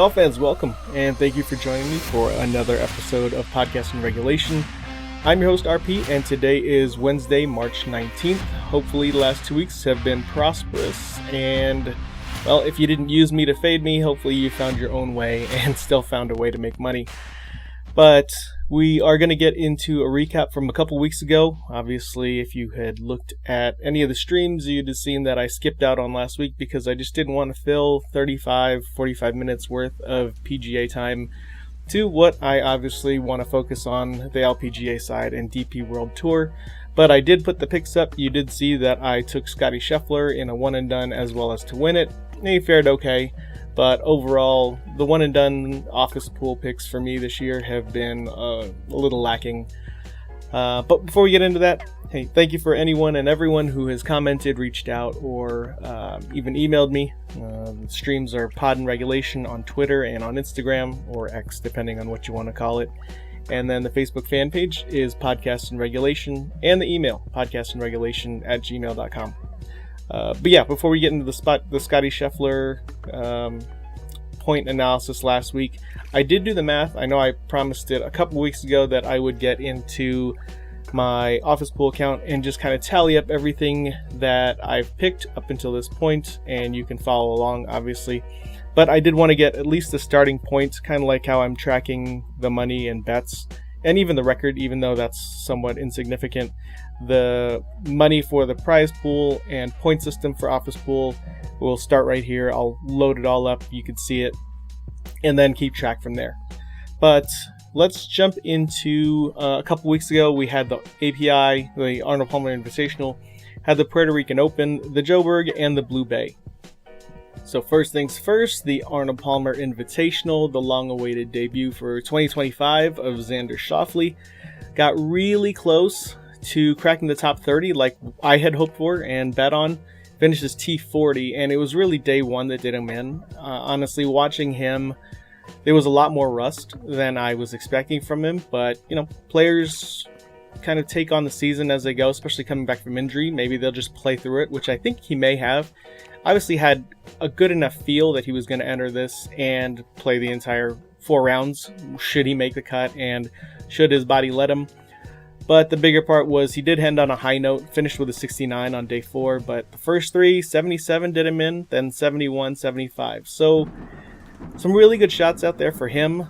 Golf fans, welcome, and thank you for joining me for another episode of Podcast in Regulation. I'm your host, RP, and today is Wednesday, March 19th. Hopefully the last 2 weeks have been prosperous, and, well, if you didn't use me to fade me, hopefully you found your own way and still found a way to make money. But we are going to get into a recap from a couple weeks ago. Obviously, if you had looked at any of the streams, you'd have seen that I skipped out on last week because I just didn't want to fill 45 minutes worth of PGA time to what I obviously want to focus on, the LPGA side and DP World Tour. But I did put the picks up. You did see that I took Scottie Scheffler in a one and done as well as to win it. He fared okay. But overall, the one and done office pool picks for me this year have been a little lacking. But before we get into that, hey, thank you for anyone and everyone who has commented, reached out, or even emailed me. The streams are Pod in Regulation on Twitter and on Instagram, or X, depending on what you want to call it. And then the Facebook fan page is Podcast in Regulation, and the email, podcastinregulation@gmail.com. But yeah, before we get into the Scottie Scheffler point analysis last week, I did do the math. I know I promised it a couple weeks ago that I would get into my office pool account and just kind of tally up everything that I've picked up until this point, and you can follow along, obviously. But I did want to get at least the starting point, kind of like how I'm tracking the money and bets, and even the record, even though that's somewhat insignificant. The money for the prize pool and point system for office pool will start right here. I'll load it all up, you can see it, and then keep track from there. But let's jump into a couple weeks ago. We had the API, the Arnold Palmer Invitational, had the Puerto Rican Open, the Joburg, and the Blue Bay. So first things first, the Arnold Palmer Invitational, the long-awaited debut for 2025 of Xander Schauffele, got really close to cracking the top 30 like I had hoped for and bet on. Finishes T40, and it was really day one that did him in. Honestly, watching him, there was a lot more rust than I was expecting from him, but, you know, players kind of take on the season as they go, especially coming back from injury. Maybe they'll just play through it, which I think he may have. Obviously had a good enough feel that he was going to enter this and play the entire 4 rounds, should he make the cut and should his body let him. But the bigger part was he did end on a high note, finished with a 69 on day 4, but the first 3, 77 did him in, then 71, 75. So some really good shots out there for him.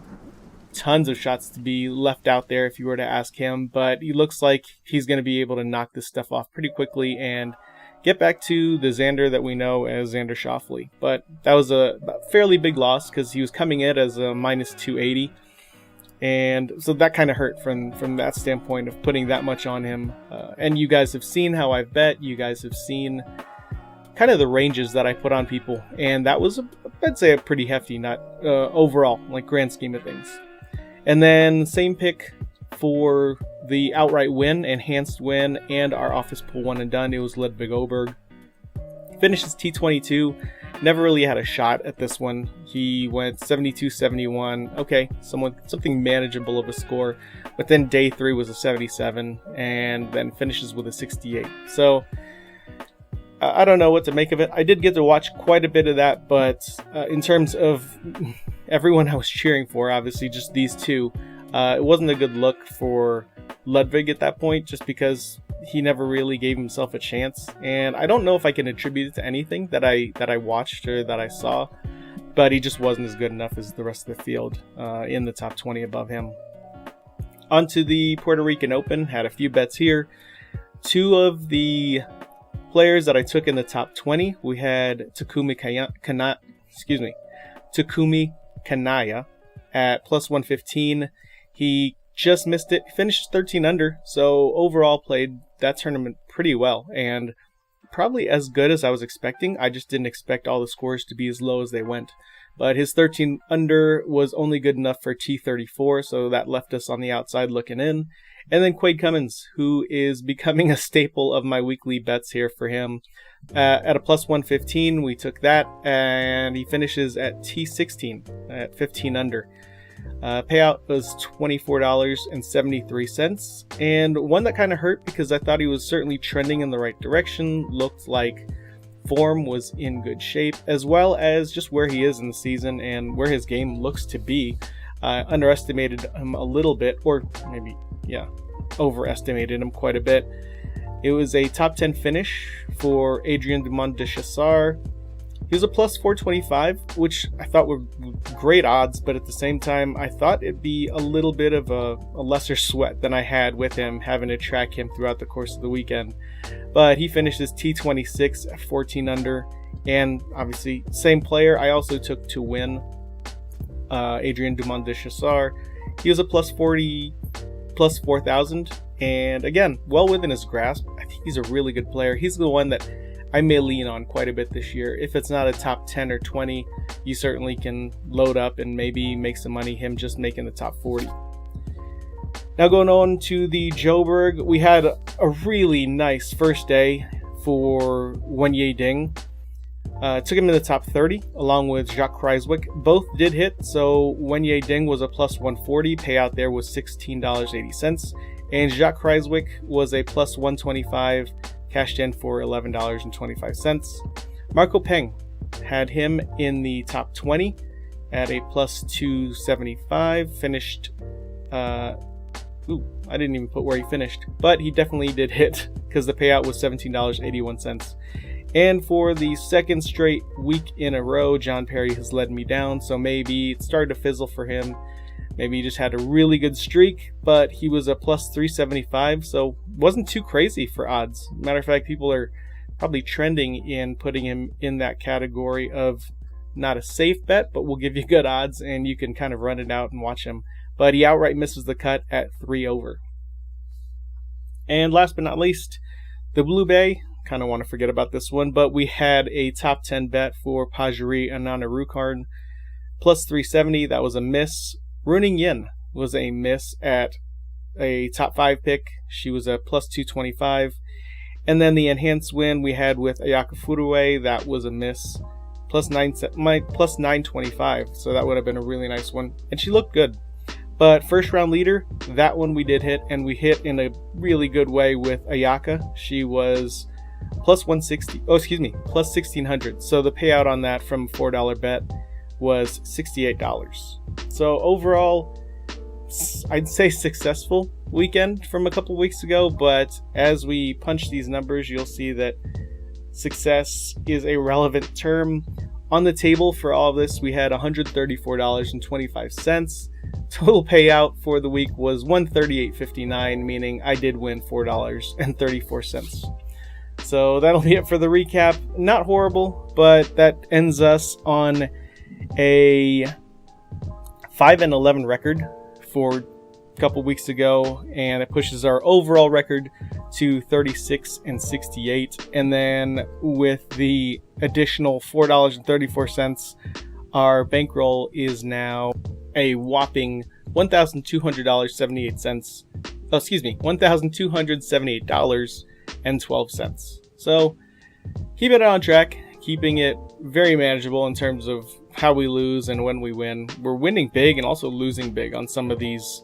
Tons of shots to be left out there if you were to ask him, but he looks like he's going to be able to knock this stuff off pretty quickly and get back to the Xander that we know as Xander Schauffele. But that was a fairly big loss because he was coming in as a minus 280. And so that kind of hurt from that standpoint of putting that much on him. And you guys have seen how I've bet. You guys have seen kind of the ranges that I put on people. And that was, I'd say, a pretty hefty nut overall, like grand scheme of things. And then same pick for the outright win, enhanced win, and our office pool one and done. It was Ludvig Åberg. Finishes T22. Never really had a shot at this one. He went 72-71. Okay, something manageable of a score. But then day 3 was a 77, and then finishes with a 68. So I don't know what to make of it. I did get to watch quite a bit of that, but in terms of everyone I was cheering for, obviously just these two, it wasn't a good look for Ludvig at that point, just because he never really gave himself a chance. And I don't know if I can attribute it to anything that I watched or that I saw, but he just wasn't as good enough as the rest of the field in the top 20 above him. Onto the Puerto Rican Open, had a few bets here. 2 of the players that I took in the top 20, we had Takumi Kanaya at plus 115. He just missed it. Finished 13 under, so overall played that tournament pretty well and probably as good as I was expecting. I just didn't expect all the scores to be as low as they went. But his 13 under was only good enough for T34, so that left us on the outside looking in. And then Quade Cummins, who is becoming a staple of my weekly bets here for him. At a plus 115, we took that, and he finishes at T16 at 15 under. Payout was $24.73, and one that kind of hurt because I thought he was certainly trending in the right direction. Looked like form was in good shape, as well as just where he is in the season and where his game looks to be. Underestimated him a little bit, or maybe, overestimated him quite a bit. It was a top 10 finish for Adrien Dumont de Chassard. He was a plus 425, which I thought were great odds, but at the same time, I thought it'd be a little bit of a lesser sweat than I had with him, having to track him throughout the course of the weekend. But he finished his T26 at 14 under, and obviously, same player I also took to win, Adrien Dumont de Chassard. He was a plus 4,000, and again, well within his grasp. I think he's a really good player. He's the one that I may lean on quite a bit this year. If it's not a top 10 or 20, you certainly can load up and maybe make some money him just making the top 40. Now going on to the Joburg, we had a really nice first day for Wenye Ding. Took him in the top 30 along with Jacques Kruijswijk. Both did hit, so Wenye Ding was a plus 140. Payout there was $16.80. And Jacques Kruijswijk was a plus 125. Cashed in for $11.25. Marco Peng had him in the top 20 at a plus 275. Finished, I didn't even put where he finished, but he definitely did hit because the payout was $17.81. And for the second straight week in a row, John Perry has led me down, so maybe it started to fizzle for him. Maybe he just had a really good streak, but he was a plus 375, so wasn't too crazy for odds. Matter of fact, people are probably trending in putting him in that category of not a safe bet, but will give you good odds, and you can kind of run it out and watch him. But he outright misses the cut at 3 over. And last but not least, the Blue Bay. Kind of want to forget about this one, but we had a top 10 bet for Pajari Anana Rukarn, plus 370. That was a miss. Runing Yin was a miss at a top 5 pick. She was a plus 225. And then the enhanced win we had with Ayaka Furue, that was a miss. Plus 925. So that would have been a really nice one. And she looked good. But first round leader, that one we did hit. And we hit in a really good way with Ayaka. She was plus 160. Plus 1600. So the payout on that from $4 bet was $68. So overall, I'd say successful weekend from a couple weeks ago, but as we punch these numbers, you'll see that success is a relevant term. On the table for all of this, we had $134.25. Total payout for the week was $138.59, meaning I did win $4.34. So that'll be it for the recap. Not horrible, but that ends us on a 5-11 record for a couple weeks ago, and it pushes our overall record to 36-68. And then with the additional $4.34, our bankroll is now a whopping $1,278. $1,278.12. So keep it on track, keeping it very manageable in terms of how we lose and when we win. We're winning big and also losing big on some of these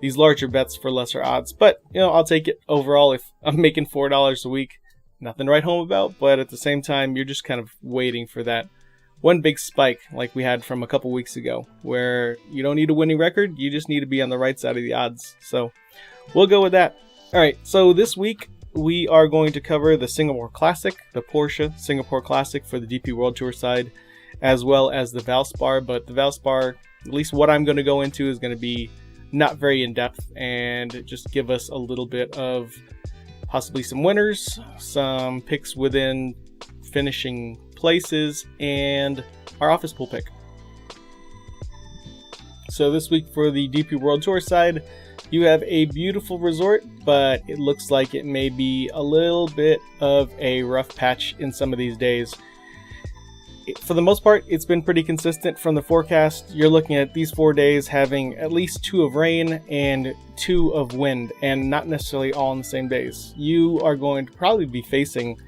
larger bets for lesser odds, but I'll take it overall. If I'm making $4 a week, nothing to write home about, but at the same time, you're just kind of waiting for that one big spike like we had from a couple weeks ago, where you don't need a winning record, you just need to be on the right side of the odds. So we'll go with that. All right, so this week we are going to cover the Singapore Classic, the Porsche Singapore Classic for the DP World Tour side, as well as the Valspar. But the Valspar, at least what I'm going to go into, is going to be not very in-depth and just give us a little bit of possibly some winners, some picks within finishing places, and our office pool pick. So this week for the DP World Tour side, you have a beautiful resort, but it looks like it may be a little bit of a rough patch in some of these days. For the most part, it's been pretty consistent from the forecast. You're looking at these 4 days having at least 2 of rain and 2 of wind, and not necessarily all on the same days. You are going to probably be facing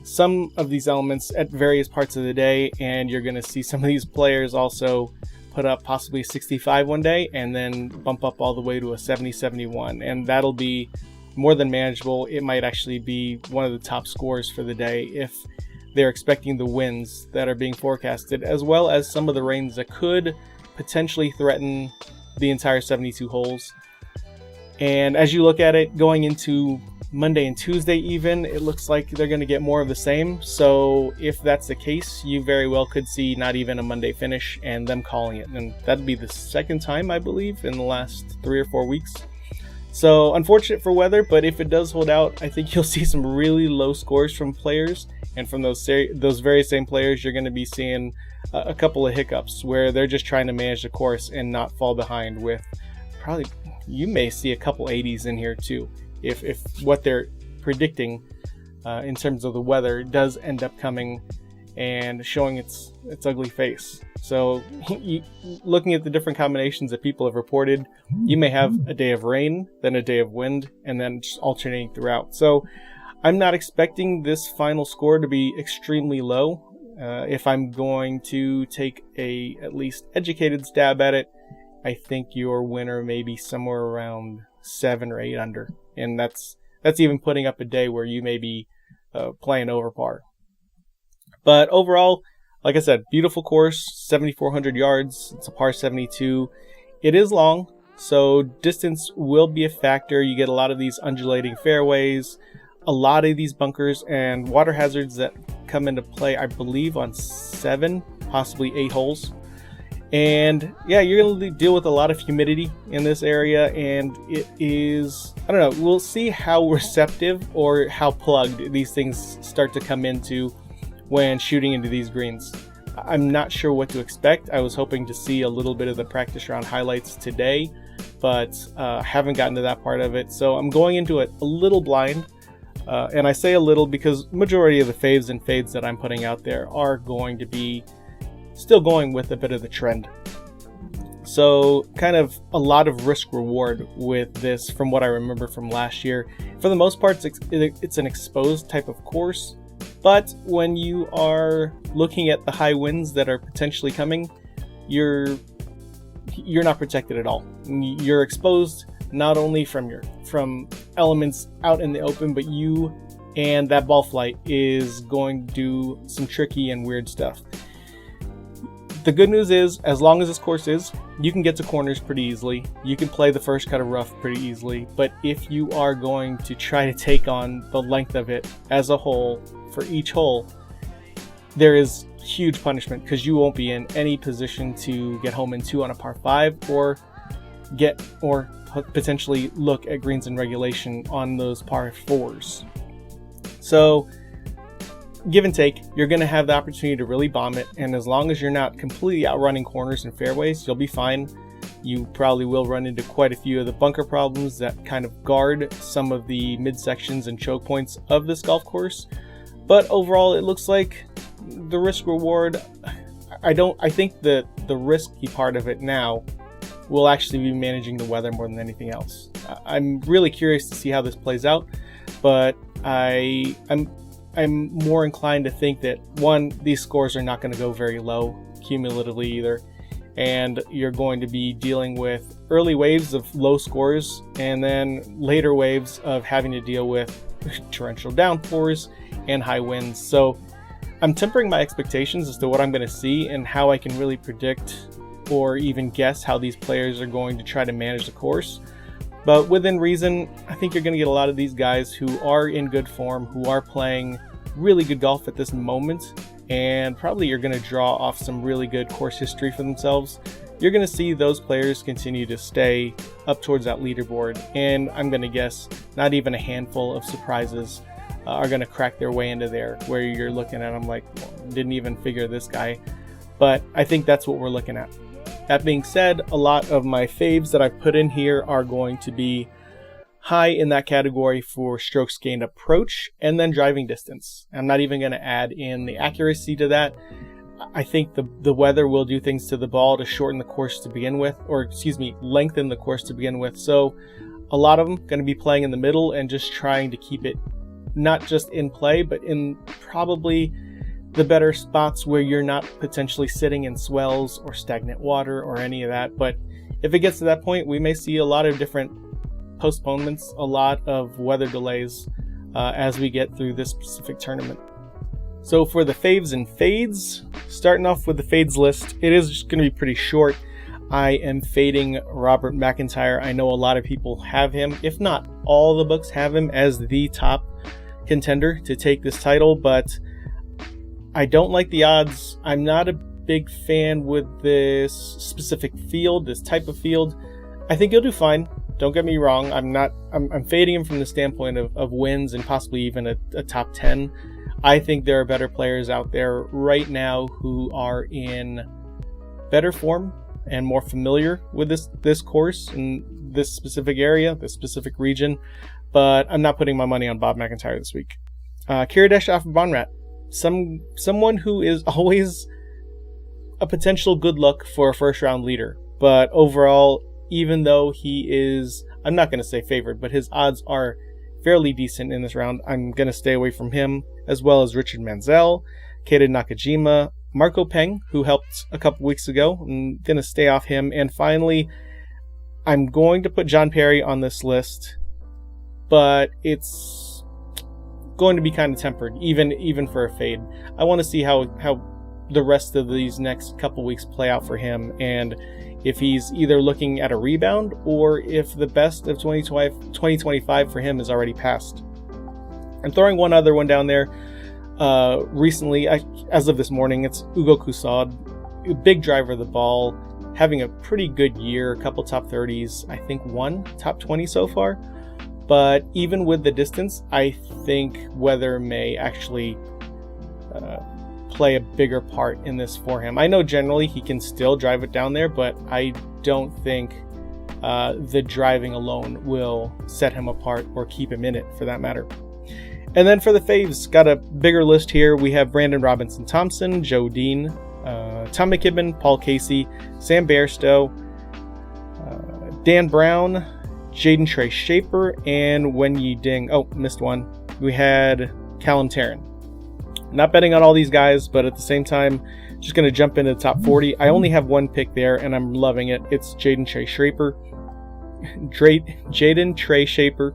some of these elements at various parts of the day, and you're going to see some of these players also put up possibly 65 one day and then bump up all the way to a 70-71, and that'll be more than manageable. It might actually be one of the top scores for the day if they're expecting the winds that are being forecasted, as well as some of the rains that could potentially threaten the entire 72 holes. And as you look at it going into Monday and Tuesday even, it looks like they're going to get more of the same. So if that's the case, you very well could see not even a Monday finish and them calling it. And that'd be the second time, I believe, in the last 3 or 4 weeks. So unfortunate for weather, but if it does hold out, I think you'll see some really low scores from players. And from those very same players, you're going to be seeing a couple of hiccups where they're just trying to manage the course and not fall behind with probably, you may see a couple 80s in here too. If what they're predicting in terms of the weather does end up coming and showing its ugly face. So looking at the different combinations that people have reported, you may have a day of rain, then a day of wind, and then just alternating throughout. So I'm not expecting this final score to be extremely low. If I'm going to take a at least educated stab at it, I think your winner may be somewhere around 7 or 8 under. And that's even putting up a day where you may be playing over par. But overall, like I said, beautiful course, 7,400 yards. It's a par 72. It is long, so distance will be a factor. You get a lot of these undulating fairways, a lot of these bunkers and water hazards that come into play, I believe, on 7, possibly 8 holes. And yeah, you're going to deal with a lot of humidity in this area, and it is, I don't know, we'll see how receptive or how plugged these things start to come into when shooting into these greens. I'm not sure what to expect. I was hoping to see a little bit of the practice round highlights today, but haven't gotten to that part of it. So I'm going into it a little blind. And I say a little because majority of the faves and fades that I'm putting out there are going to be still going with a bit of the trend. So kind of a lot of risk reward with this from what I remember from last year. For the most part, it's an exposed type of course, but when you are looking at the high winds that are potentially coming, you're not protected at all. You're exposed not only from elements out in the open, but you and that ball flight is going to do some tricky and weird stuff. The good news is, as long as this course is, you can get to corners pretty easily. You can play the first cut of rough pretty easily. But if you are going to try to take on the length of it as a whole for each hole, there is huge punishment because you won't be in any position to get home in 2 on a par 5 or potentially look at greens in regulation on those par 4s. So give and take, you're going to have the opportunity to really bomb it, and as long as you're not completely outrunning corners and fairways, you'll be fine. You probably will run into quite a few of the bunker problems that kind of guard some of the midsections and choke points of this golf course, but overall it looks like the risk reward, I think that the risky part of it now will actually be managing the weather more than anything else. I'm really curious to see how this plays out, but I'm more inclined to think that, one, these scores are not going to go very low cumulatively either, and you're going to be dealing with early waves of low scores and then later waves of having to deal with torrential downpours and high winds. So I'm tempering my expectations as to what I'm going to see and how I can really predict or even guess how these players are going to try to manage the course. But within reason, I think you're going to get a lot of these guys who are in good form, who are playing really good golf at this moment, and probably you're going to draw off some really good course history for themselves. You're going to see those players continue to stay up towards that leaderboard, and I'm going to guess not even a handful of surprises are going to crack their way into there, where you're looking at them like, well, didn't even figure this guy. But I think that's what we're looking at. That being said, a lot of my faves that I've put in here are going to be high in that category for strokes gained approach and then driving distance. I'm not even going to add in the accuracy to that. I think the weather will do things to the ball to shorten the course to begin with, lengthen the course to begin with. So a lot of them going to be playing in the middle and just trying to keep it not just in play, but in probably the better spots where you're not potentially sitting in swells or stagnant water or any of that. But if it gets to that point, we may see a lot of different postponements, a lot of weather delays as we get through this specific tournament. So for the faves and fades, starting off with the fades list, it is just going to be pretty short. I am fading Robert McIntyre. I know a lot of people have him, if not all the books have him as the top contender to take this title, but I don't like the odds. I'm not a big fan with this specific field, this type of field. I think he'll do fine. Don't get me wrong. I'm fading him from the standpoint of wins and possibly even a top 10. I think there are better players out there right now who are in better form and more familiar with this course and this specific area, this specific region. But I'm not putting my money on Bob McIntyre this week. Kiradech off of Bonrat. Someone who is always a potential good luck for a first round leader. But overall, even though he is, I'm not going to say favored, but his odds are fairly decent in this round, I'm going to stay away from him, as well as Richard Manziel, Keita Nakajima, Marco Peng, who helped a couple weeks ago. I'm going to stay off him. And finally, I'm going to put John Perry on this list, but it's going to be kind of tempered, even for a fade. I want to see how the rest of these next couple weeks play out for him, and if he's either looking at a rebound or if the best of 2025 for him is already passed. I'm throwing one other one down there. Recently, as of this morning, it's Hugo Cousaud, a big driver of the ball, having a pretty good year, a couple top 30s, I think one top 20 so far. But even with the distance, I think weather may actually play a bigger part in this for him. I know generally he can still drive it down there, but I don't think the driving alone will set him apart or keep him in it for that matter. And then for the faves, got a bigger list here. We have Brandon Robinson Thompson, Joe Dean, Tom McKibben, Paul Casey, Sam Bairstow, Dan Brown, Jaden Trey Shaper, and Wenyi Ding. Oh, missed one. We had Callum Tarrant. Not betting on all these guys, but at the same time, just going to jump into the top 40. I only have one pick there, and I'm loving it. It's Jaden Trey Shaper. Jaden Trey Shaper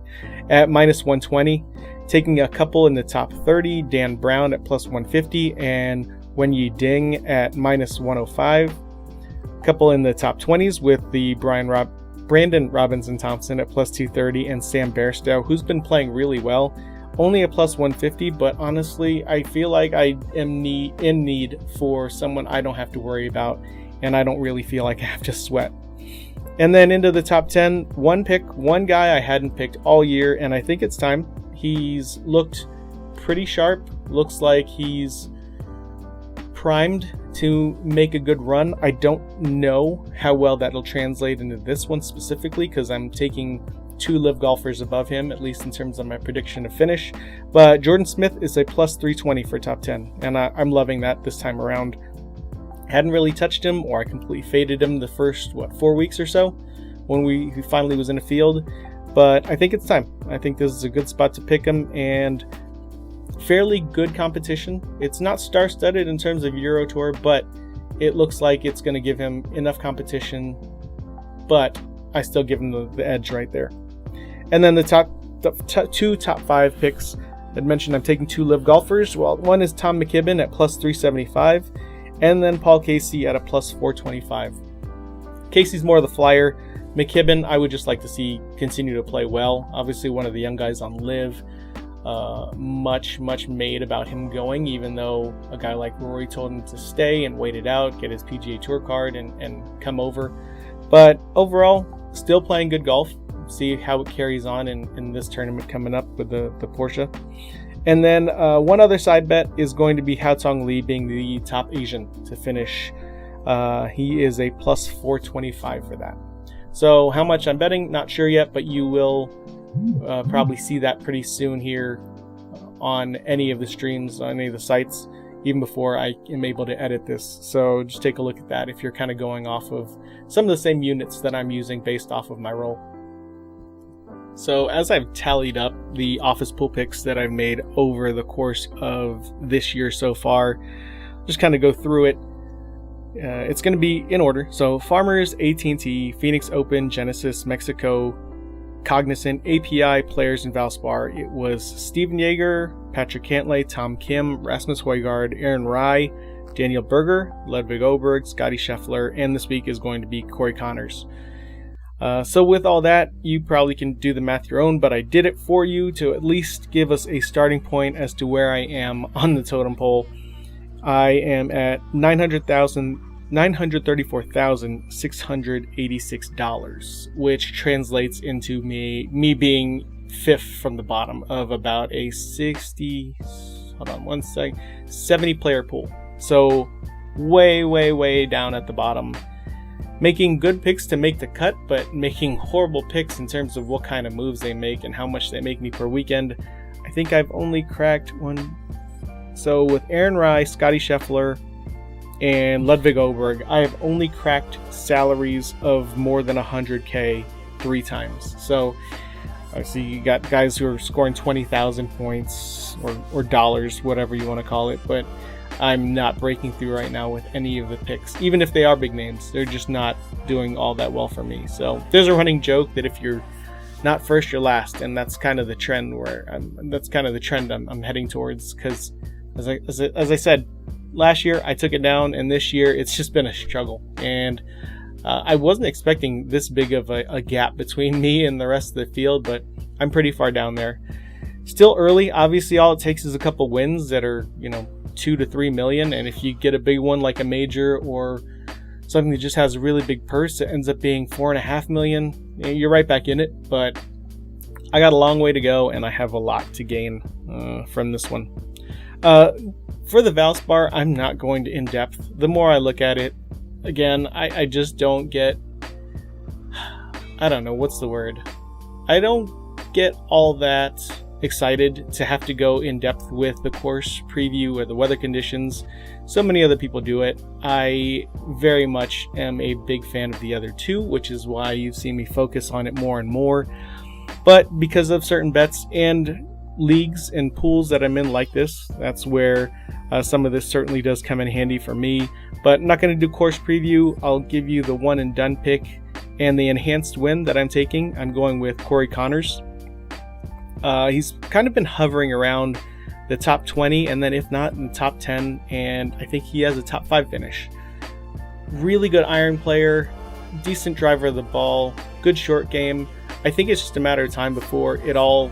at minus 120. Taking a couple in the top 30, Dan Brown at plus 150, and Wenyi Ding at minus 105. A couple in the top 20s with the Brandon Robinson Thompson at plus 230, and Sam Bairstow, who's been playing really well. Only a plus 150, but honestly, I feel like I am in need for someone I don't have to worry about, and I don't really feel like I have to sweat. And then into the top 10, one guy I hadn't picked all year, and I think it's time. He's looked pretty sharp. Looks like he's primed to make a good run. I don't know how well that'll translate into this one specifically, because I'm taking 2 live golfers above him, at least in terms of my prediction of finish. But Jordan Smith is a plus 320 for top 10, and I'm loving that this time around. Hadn't really touched him, or I completely faded him the first 4 weeks or so when he finally was in a field. But I think it's time. I think this is a good spot to pick him, and fairly good competition. It's not star-studded in terms of Euro Tour, but it looks like it's going to give him enough competition, but I still give him the edge right there. And then the two top 5 picks. I'd mentioned I'm taking 2 live golfers. Well, one is Tom McKibben at plus 375, and then Paul Casey at a plus 425. Casey's more of the flyer. McKibben, I would just like to see continue to play well. Obviously, one of the young guys on live. Much made about him going, even though a guy like Rory told him to stay and wait it out, get his PGA Tour card, and come over. But overall, still playing good golf. See how it carries on in this tournament coming up with the Porsche. And then one other side bet is going to be Haotong Li being the top Asian to finish. He is a plus 425 for that. So how much I'm betting, not sure yet, but you will probably see that pretty soon here on any of the streams, on any of the sites, even before I am able to edit this. So just take a look at that if you're kind of going off of some of the same units that I'm using based off of my role. So as I've tallied up the office pool picks that I've made over the course of this year so far, just kind of go through it. It's going to be in order. So Farmers, AT&T, Phoenix Open, Genesis, Mexico, Cognizant, API, Players, and Valspar. It was Steven Yeager, Patrick Cantlay, Tom Kim, Rasmus Højgaard, Aaron Rai, Daniel Berger, Ludwig Åberg, Scotty Scheffler, and this week is going to be Corey Connors. So with all that, you probably can do the math your own, but I did it for you to at least give us a starting point as to where I am on the totem pole. I am at $934,686, which translates into me being fifth from the bottom of about a 70 player pool. So way down at the bottom. Making good picks to make the cut, but making horrible picks in terms of what kind of moves they make and how much they make me per weekend. I think I've only cracked one. So with Aaron Rai, Scotty Scheffler, and Ludwig Åberg, I have only cracked salaries of more than 100K 3 times. So obviously you got guys who are scoring 20,000 points or dollars, whatever you want to call it, but I'm not breaking through right now with any of the picks. Even if they are big names, they're just not doing all that well for me. So there's a running joke that if you're not first, you're last, and that's kind of the trend I'm heading towards. Because as I said, last year I took it down, and this year it's just been a struggle. And I wasn't expecting this big of a gap between me and the rest of the field, but I'm pretty far down there. Still early. Obviously, all it takes is a couple wins that are, 2 to 3 million, and if you get a big one like a major or something that just has a really big purse that ends up being 4.5 million, you're right back in it. But I got a long way to go, and I have a lot to gain from this one. For the Valspar, I'm not going to in-depth. The more I look at it, again, I just don't get, I don't know, what's the word? I don't get all that excited to have to go in depth with the course preview or the weather conditions. So many other people do it. I very much am a big fan of the other two, which is why you've seen me focus on it more and more. But because of certain bets and leagues and pools that I'm in like this, that's where some of this certainly does come in handy for me. But I'm not going to do course preview. I'll give you the one and done pick and the enhanced win that I'm taking. I'm going with Corey Connors. He's kind of been hovering around the top 20, and then if not, in the top 10, and I think he has a top 5 finish. Really good iron player, decent driver of the ball, good short game. I think it's just a matter of time before it all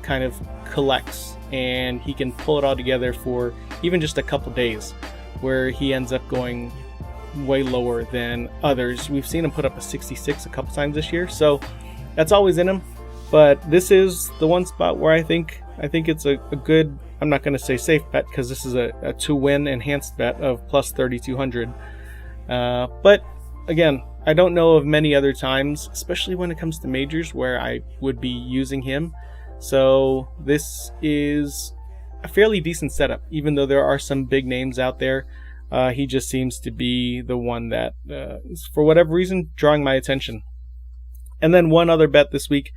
kind of collects, and he can pull it all together for even just a couple days, where he ends up going way lower than others. We've seen him put up a 66 a couple times this year, so that's always in him. But this is the one spot where I think it's a good, I'm not going to say safe bet, because this is a 2-win enhanced bet of plus 3,200. But again, I don't know of many other times, especially when it comes to majors, where I would be using him. So this is a fairly decent setup, even though there are some big names out there. He just seems to be the one that is, for whatever reason, drawing my attention. And then one other bet this week.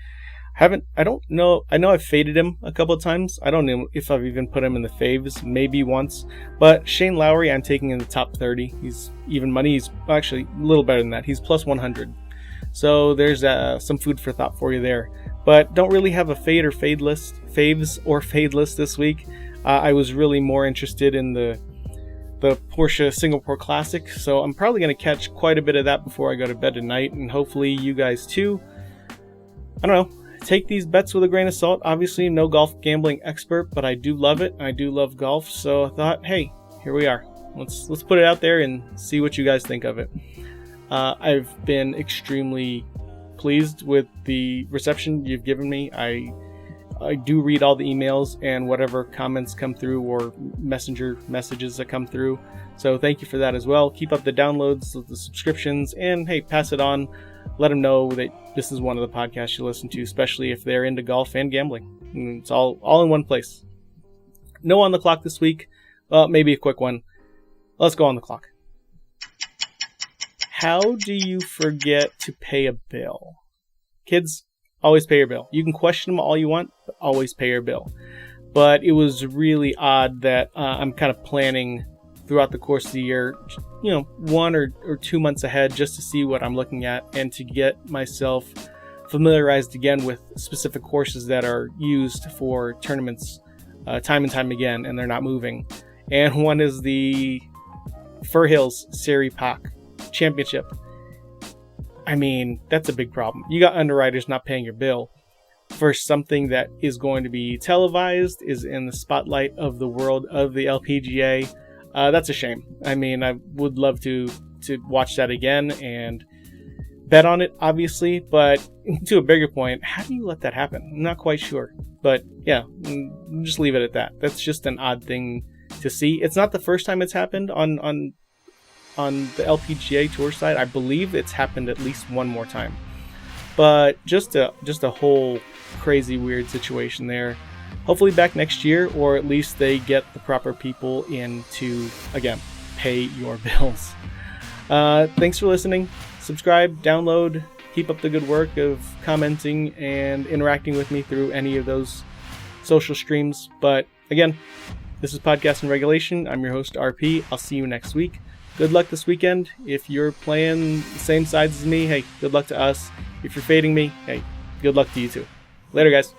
I don't know. I know I've faded him a couple of times. I don't know if I've even put him in the faves, maybe once. But Shane Lowry, I'm taking in the top 30. He's even money. He's actually a little better than that. He's plus 100. So there's some food for thought for you there. But don't really have a faves or fade list this week. I was really more interested in the Porsche Singapore Classic. So I'm probably going to catch quite a bit of that before I go to bed tonight. And hopefully you guys too. I don't know. Take these bets with a grain of salt. Obviously, no golf gambling expert, but I do love it. I do love golf, so I thought, hey, here we are. Let's put it out there and see what you guys think of it. I've been extremely pleased with the reception you've given me. I do read all the emails and whatever comments come through or messenger messages that come through. So thank you for that as well. Keep up the downloads, the subscriptions, and hey, pass it on. Let them know that this is one of the podcasts you listen to, especially if they're into golf and gambling. And it's all in one place. No on the clock this week. Maybe a quick one. Let's go on the clock. How do you forget to pay a bill? Kids, always pay your bill. You can question them all you want, but always pay your bill. But it was really odd that I'm kind of planning throughout the course of the year, 1 or 2 months ahead, just to see what I'm looking at and to get myself familiarized again with specific courses that are used for tournaments time and time again, and they're not moving. And one is the Fur Hills Seri Pak Championship. I mean, that's a big problem. You got underwriters not paying your bill for something that is going to be televised, is in the spotlight of the world of the LPGA. That's a shame. I mean, I would love to watch that again and bet on it, obviously, but to a bigger point, how do you let that happen? I'm not quite sure. But yeah, just leave it at that. That's just an odd thing to see. It's not the first time it's happened on the LPGA Tour side. I believe it's happened at least one more time. But just a whole crazy weird situation there. Hopefully back next year, or at least they get the proper people in to, again, pay your bills. Thanks for listening. Subscribe, download, keep up the good work of commenting and interacting with me through any of those social streams. But again, this is Podcast and Regulation. I'm your host, RP. I'll see you next week. Good luck this weekend. If you're playing the same sides as me, hey, good luck to us. If you're fading me, hey, good luck to you too. Later, guys.